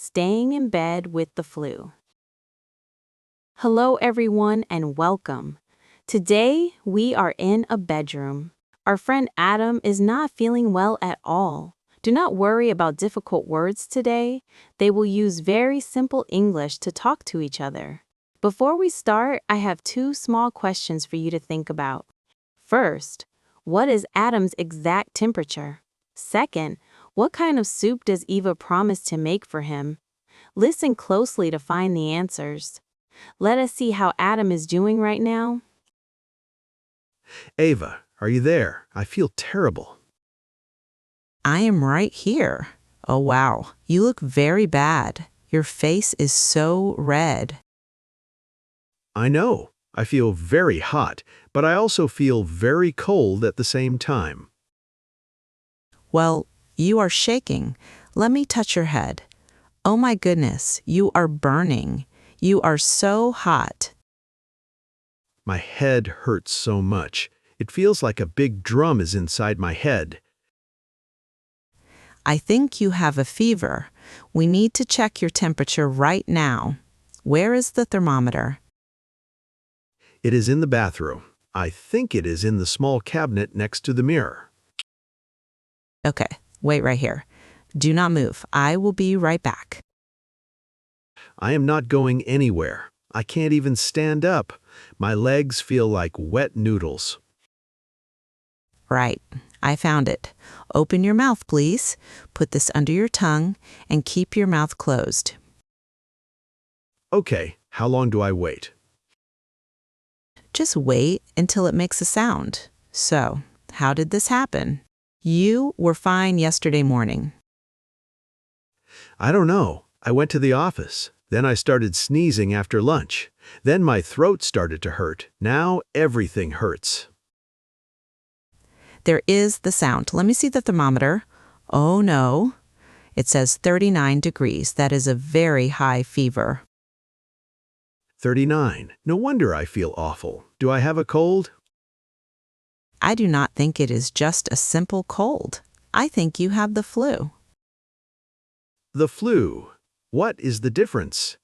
Staying in Bed with the Flu. Hello, everyone, and welcome. Today, we are in a bedroom. Our friend Adam is not feeling well at all. Do not worry about difficult words today. They will use very simple English to talk to each other. Before we start, I have two small questions for you to think about. First, what is Adam's exact temperature? Second, what kind of soup does Eva promise to make for him? Listen closely to find the answers. Let us see how Adam is doing right now. Ava, are you there? I feel terrible. I am right here. Oh, wow. You look very bad. Your face is so red. I know. I feel very hot, but I also feel very cold at the same time. Well, you are shaking. Let me touch your head. Oh my goodness, you are burning. You are so hot. My head hurts so much. It feels like a big drum is inside my head. I think you have a fever. We need to check your temperature right now. Where is the thermometer? It is in the bathroom. I think it is in the small cabinet next to the mirror. Okay, wait right here. Do not move. I will be right back. I am not going anywhere. I can't even stand up. My legs feel like wet noodles. Right, I found it. Open your mouth, please. Put this under your tongue and keep your mouth closed. Okay, how long do I wait? Just wait until it makes a sound. So, how did this happen? You were fine yesterday morning. I don't know. I went to the office. Then I started sneezing after lunch. Then my throat started to hurt. Now everything hurts. There is the sound. Let me see the thermometer. Oh no. It says 39 degrees. That is a very high fever. 39. No wonder I feel awful. Do I have a cold? I do not think it is just a simple cold. I think you have the flu. The flu. What is the difference?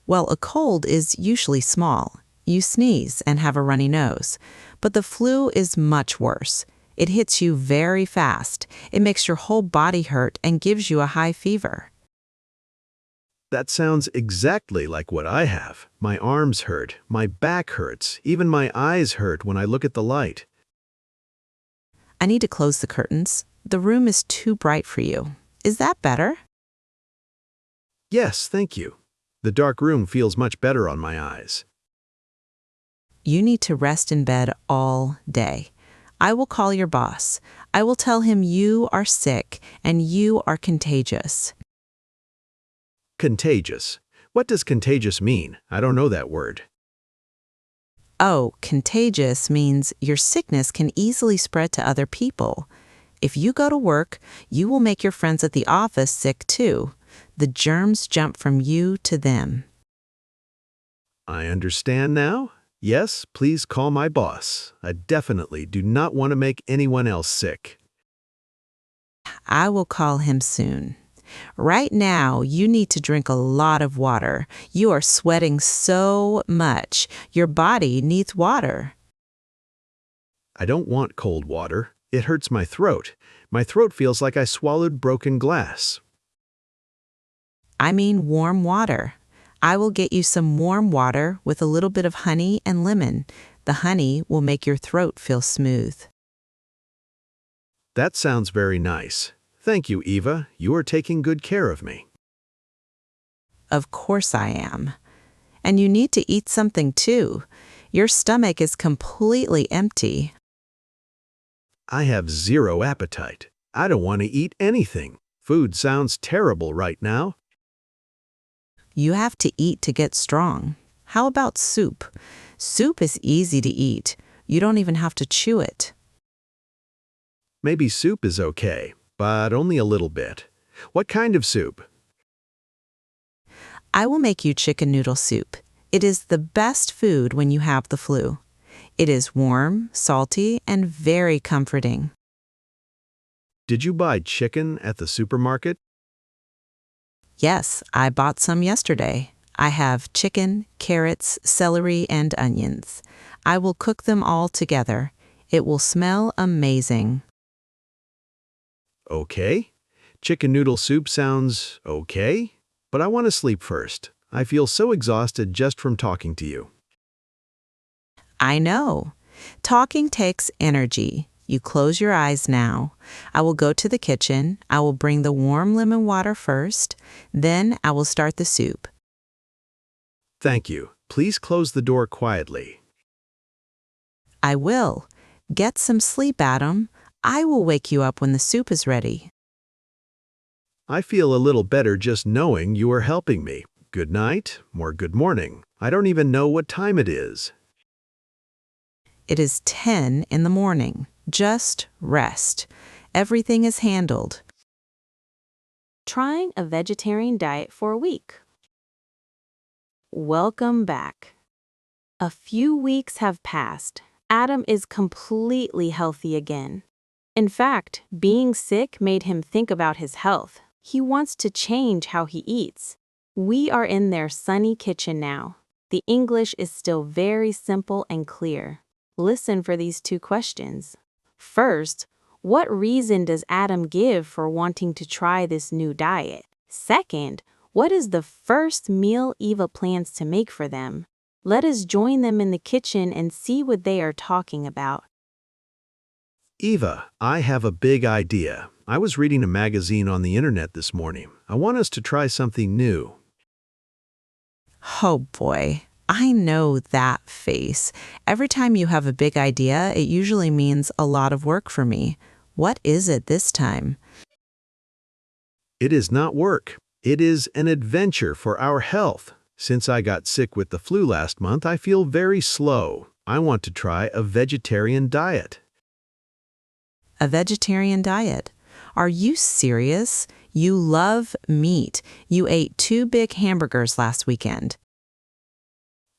Well, a cold is usually small. You sneeze and have a runny nose. But the flu is much worse. It hits you very fast. It makes your whole body hurt and gives you a high fever. That sounds exactly like what I have. My arms hurt, my back hurts, even my eyes hurt when I look at the light. I need to close the curtains. The room is too bright for you. Is that better? Yes, thank you. The dark room feels much better on my eyes. You need to rest in bed all day. I will call your boss. I will tell him you are sick and you are contagious. Contagious. What does contagious mean? I don't know that word. Oh, contagious means your sickness can easily spread to other people. If you go to work, you will make your friends at the office sick too. The germs jump from you to them. I understand now. Yes, please call my boss. I definitely do not want to make anyone else sick. I will call him soon. Right now, you need to drink a lot of water. You are sweating so much. Your body needs water. I don't want cold water. It hurts my throat. My throat feels like I swallowed broken glass. I mean warm water. I will get you some warm water with a little bit of honey and lemon. The honey will make your throat feel smooth. That sounds very nice. Thank you, Eva. You are taking good care of me. Of course I am. And you need to eat something too. Your stomach is completely empty. I have zero appetite. I don't want to eat anything. Food sounds terrible right now. You have to eat to get strong. How about soup? Soup is easy to eat. You don't even have to chew it. Maybe soup is okay, but only a little bit. What kind of soup? I will make you chicken noodle soup. It is the best food when you have the flu. It is warm, salty, and very comforting. Did you buy chicken at the supermarket? Yes, I bought some yesterday. I have chicken, carrots, celery, and onions. I will cook them all together. It will smell amazing. Okay. Chicken noodle soup sounds okay, but I want to sleep first. I feel so exhausted just from talking to you. I know. Talking takes energy. You close your eyes now. I will go to the kitchen. I will bring the warm lemon water first. Then I will start the soup. Thank you. Please close the door quietly. I will. Get some sleep, Adam. I will wake you up when the soup is ready. I feel a little better just knowing you are helping me. Good night or good morning. I don't even know what time it is. It is 10 in the morning. Just rest. Everything is handled. Trying a vegetarian diet for a week. Welcome back. A few weeks have passed. Adam is completely healthy again. In fact, being sick made him think about his health. He wants to change how he eats. We are in their sunny kitchen now. The English is still very simple and clear. Listen for these two questions. First, what reason does Adam give for wanting to try this new diet? Second, what is the first meal Eva plans to make for them? Let us join them in the kitchen and see what they are talking about. Eva, I have a big idea. I was reading a magazine on the internet this morning. I want us to try something new. Oh boy, I know that face. Every time you have a big idea, it usually means a lot of work for me. What is it this time? It is not work. It is an adventure for our health. Since I got sick with the flu last month, I feel very slow. I want to try a vegetarian diet. A vegetarian diet? Are you serious? You love meat. You ate 2 big hamburgers last weekend.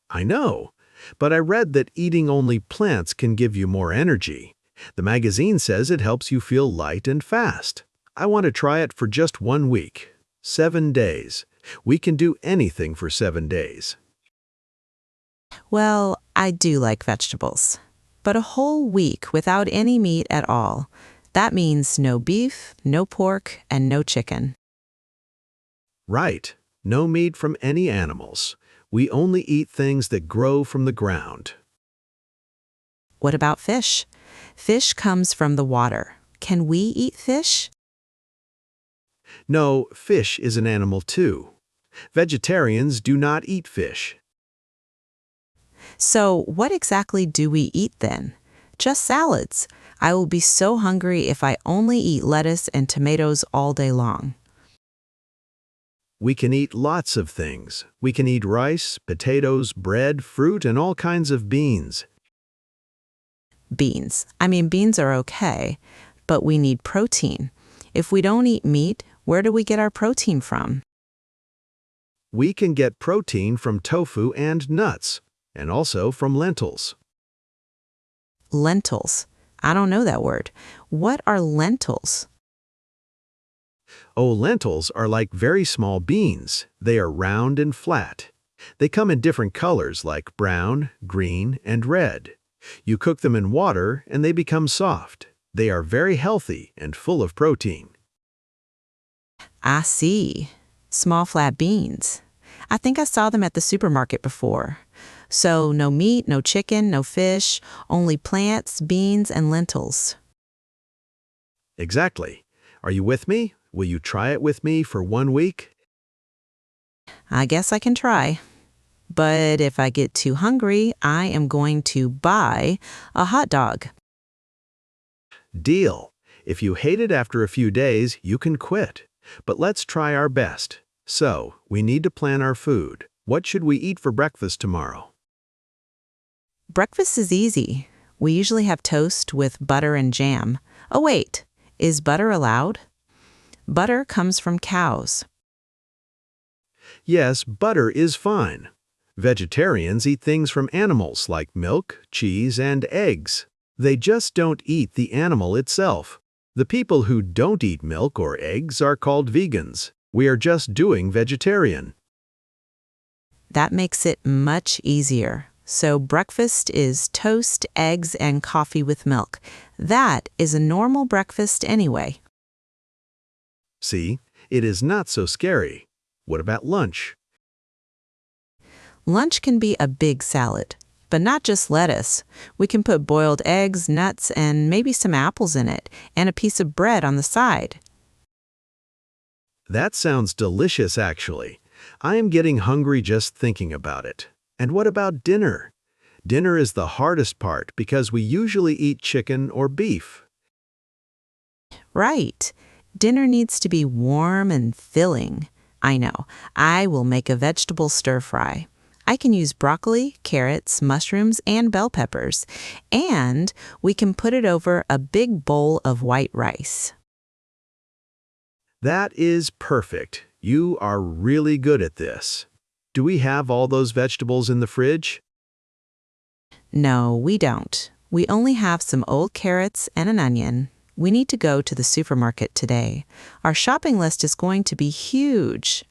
I know, but I read that eating only plants can give you more energy. The magazine says it helps you feel light and fast. I want to try it for just 1 week. 7 days. We can do anything for 7 days. Well, I do like vegetables. But a whole week without any meat at all. That means no beef, no pork, and no chicken. Right. No meat from any animals. We only eat things that grow from the ground. What about fish? Fish comes from the water. Can we eat fish? No, fish is an animal too. Vegetarians do not eat fish. So what exactly do we eat then? Just salads. I will be so hungry if I only eat lettuce and tomatoes all day long. We can eat lots of things. We can eat rice, potatoes, bread, fruit, and all kinds of beans. Beans. Beans are okay, but we need protein. If we don't eat meat, where do we get our protein from? We can get protein from tofu and nuts, and also from lentils. Lentils. I don't know that word. What are lentils? Oh, lentils are like very small beans. They are round and flat. They come in different colors like brown, green, and red. You cook them in water and they become soft. They are very healthy and full of protein. I see. Small flat beans. I think I saw them at the supermarket before. So no meat, no chicken, no fish, only plants, beans, and lentils. Exactly. Are you with me? Will you try it with me for 1 week? I guess I can try. But if I get too hungry, I am going to buy a hot dog. Deal. If you hate it after a few days, you can quit. But let's try our best. So, we need to plan our food. What should we eat for breakfast tomorrow? Breakfast is easy. We usually have toast with butter and jam. Oh wait, is butter allowed? Butter comes from cows. Yes, butter is fine. Vegetarians eat things from animals like milk, cheese, and eggs. They just don't eat the animal itself. The people who don't eat milk or eggs are called vegans. We are just doing vegetarian. That makes it much easier. So breakfast is toast, eggs, and coffee with milk. That is a normal breakfast anyway. See, it is not so scary. What about lunch? Lunch can be a big salad, but not just lettuce. We can put boiled eggs, nuts, and maybe some apples in it, and a piece of bread on the side. That sounds delicious, actually. I am getting hungry just thinking about it. And what about dinner? Dinner is the hardest part because we usually eat chicken or beef. Right. Dinner needs to be warm and filling. I know. I will make a vegetable stir-fry. I can use broccoli, carrots, mushrooms, and bell peppers. And we can put it over a big bowl of white rice. That is perfect. You are really good at this. Do we have all those vegetables in the fridge? No, we don't. We only have some old carrots and an onion. We need to go to the supermarket today. Our shopping list is going to be huge.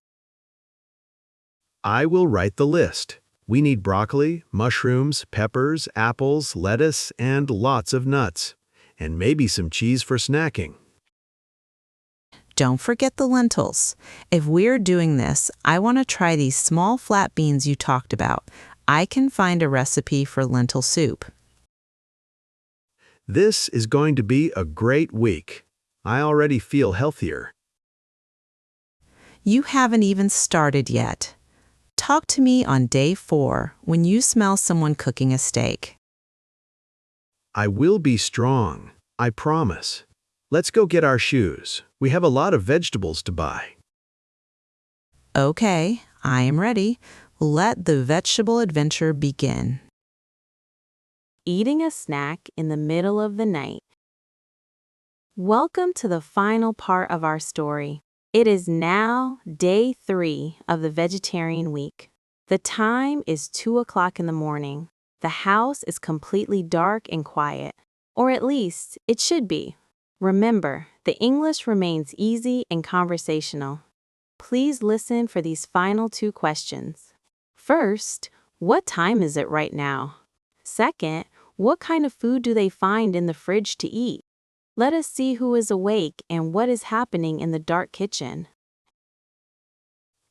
I will write the list. We need broccoli, mushrooms, peppers, apples, lettuce, and lots of nuts. And maybe some cheese for snacking. Don't forget the lentils. If we're doing this, I want to try these small flat beans you talked about. I can find a recipe for lentil soup. This is going to be a great week. I already feel healthier. You haven't even started yet. Talk to me on day 4 when you smell someone cooking a steak. I will be strong, I promise. Let's go get our shoes. We have a lot of vegetables to buy. Okay, I am ready. Let the vegetable adventure begin. Eating a snack in the middle of the night. Welcome to the final part of our story. It is now day 3 of the vegetarian week. The time is 2 o'clock in the morning. The house is completely dark and quiet, or at least it should be. Remember, the English remains easy and conversational. Please listen for these final 2 questions. First, what time is it right now? Second, what kind of food do they find in the fridge to eat? Let us see who is awake and what is happening in the dark kitchen.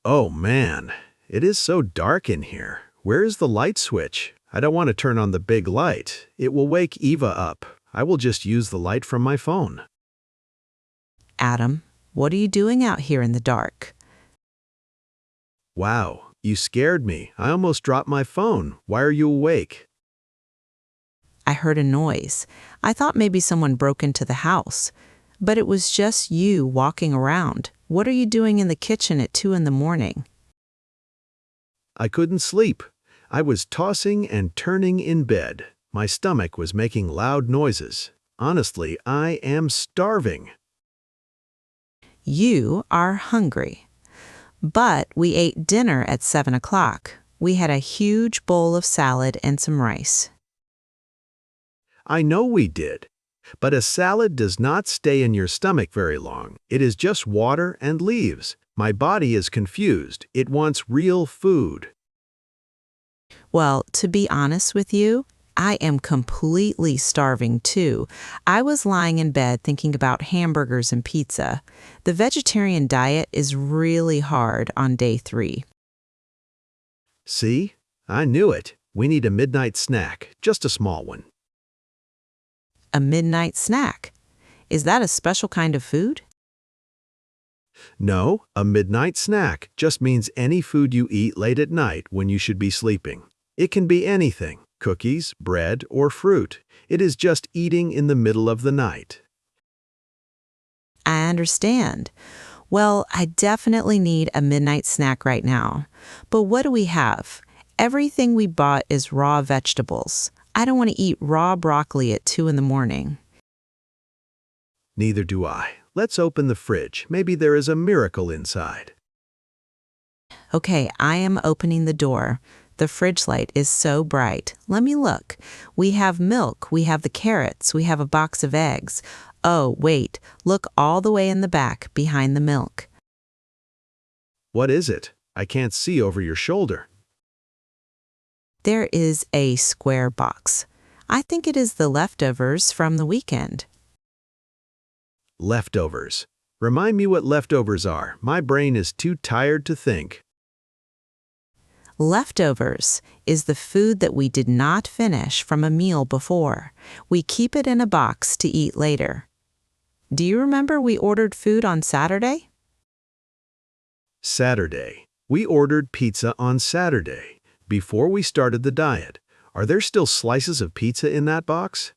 Oh man, it is so dark in here. Where is the light switch? I don't want to turn on the big light. It will wake Eva up. I will just use the light from my phone. Adam, what are you doing out here in the dark? Wow, you scared me. I almost dropped my phone. Why are you awake? I heard a noise. I thought maybe someone broke into the house. But it was just you walking around. What are you doing in the kitchen at 2 in the morning? I couldn't sleep. I was tossing and turning in bed. My stomach was making loud noises. Honestly, I am starving. You are hungry. But we ate dinner at 7 o'clock. We had a huge bowl of salad and some rice. I know we did. But a salad does not stay in your stomach very long. It is just water and leaves. My body is confused. It wants real food. Well, to be honest with you, I am completely starving too. I was lying in bed thinking about hamburgers and pizza. The vegetarian diet is really hard on day 3. See? I knew it. We need a midnight snack, just a small one. A midnight snack. Is that a special kind of food? No, a midnight snack just means any food you eat late at night when you should be sleeping. It can be anything, cookies, bread, or fruit. It is just eating in the middle of the night. I understand. Well, I definitely need a midnight snack right now. But what do we have? Everything we bought is raw vegetables. I don't want to eat raw broccoli at 2 in the morning. Neither do I. Let's open the fridge. Maybe there is a miracle inside. Okay, I am opening the door. The fridge light is so bright. Let me look. We have milk, we have the carrots, we have a box of eggs. Oh, wait, look all the way in the back behind the milk. What is it? I can't see over your shoulder. There is a square box. I think it is the leftovers from the weekend. Leftovers. Remind me what leftovers are. My brain is too tired to think. Leftovers is the food that we did not finish from a meal before. We keep it in a box to eat later. Do you remember we ordered food on Saturday? Saturday. We ordered pizza on Saturday, before we started the diet. Are there still slices of pizza in that box?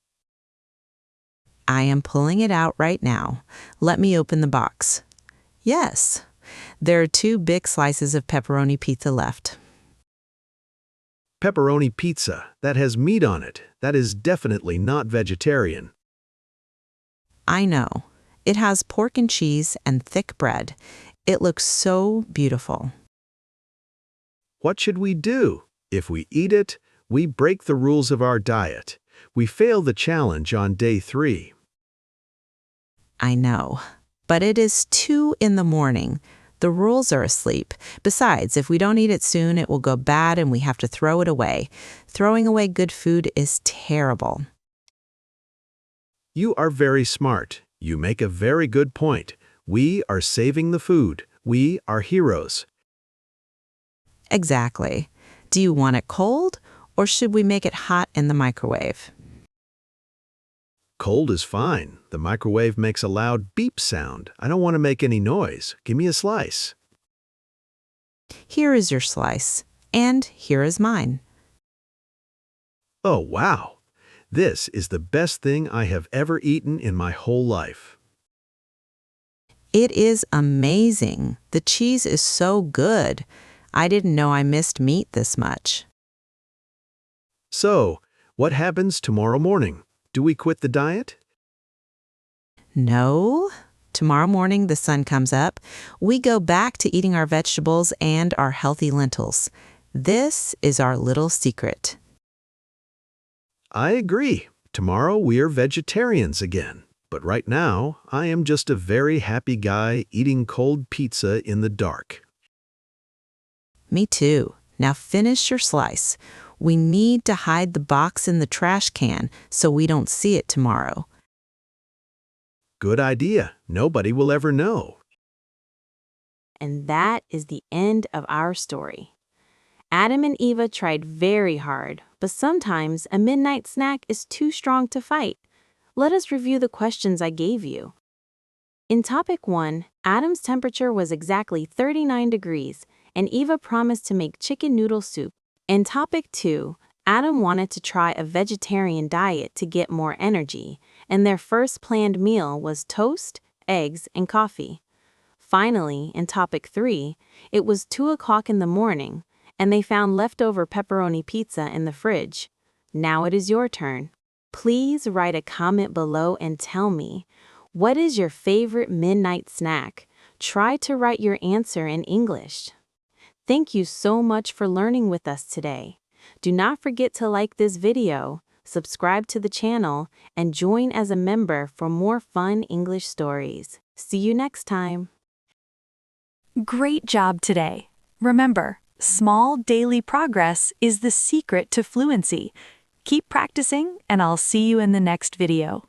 I am pulling it out right now. Let me open the box. Yes, there are 2 big slices of pepperoni pizza left. Pepperoni pizza. That has meat on it. That is definitely not vegetarian. I know. It has pork and cheese and thick bread. It looks so beautiful. What should we do? If we eat it, we break the rules of our diet. We fail the challenge on day 3. I know. But it is 2 in the morning. The rules are asleep. Besides, if we don't eat it soon, it will go bad and we have to throw it away. Throwing away good food is terrible. You are very smart. You make a very good point. We are saving the food. We are heroes. Exactly. Do you want it cold, or should we make it hot in the microwave? Cold is fine. The microwave makes a loud beep sound. I don't want to make any noise. Give me a slice. Here is your slice, and here is mine. Oh, wow. This is the best thing I have ever eaten in my whole life. It is amazing. The cheese is so good. I didn't know I missed meat this much. So, what happens tomorrow morning? Do we quit the diet? No. Tomorrow morning the sun comes up. We go back to eating our vegetables and our healthy lentils. This is our little secret. I agree. Tomorrow we are vegetarians again. But right now, I am just a very happy guy eating cold pizza in the dark. Me too. Now finish your slice. We need to hide the box in the trash can so we don't see it tomorrow. Good idea. Nobody will ever know. And that is the end of our story. Adam and Eva tried very hard, but sometimes a midnight snack is too strong to fight. Let us review the questions I gave you. In topic 1, Adam's temperature was exactly 39 degrees, and Eva promised to make chicken noodle soup. In topic 2, Adam wanted to try a vegetarian diet to get more energy, and their first planned meal was toast, eggs, and coffee. Finally, in topic 3, it was 2 o'clock in the morning, and they found leftover pepperoni pizza in the fridge. Now it is your turn. Please write a comment below and tell me, what is your favorite midnight snack? Try to write your answer in English. Thank you so much for learning with us today. Do not forget to like this video, subscribe to the channel, and join as a member for more fun English stories. See you next time. Great job today. Remember, small daily progress is the secret to fluency. Keep practicing, and I'll see you in the next video.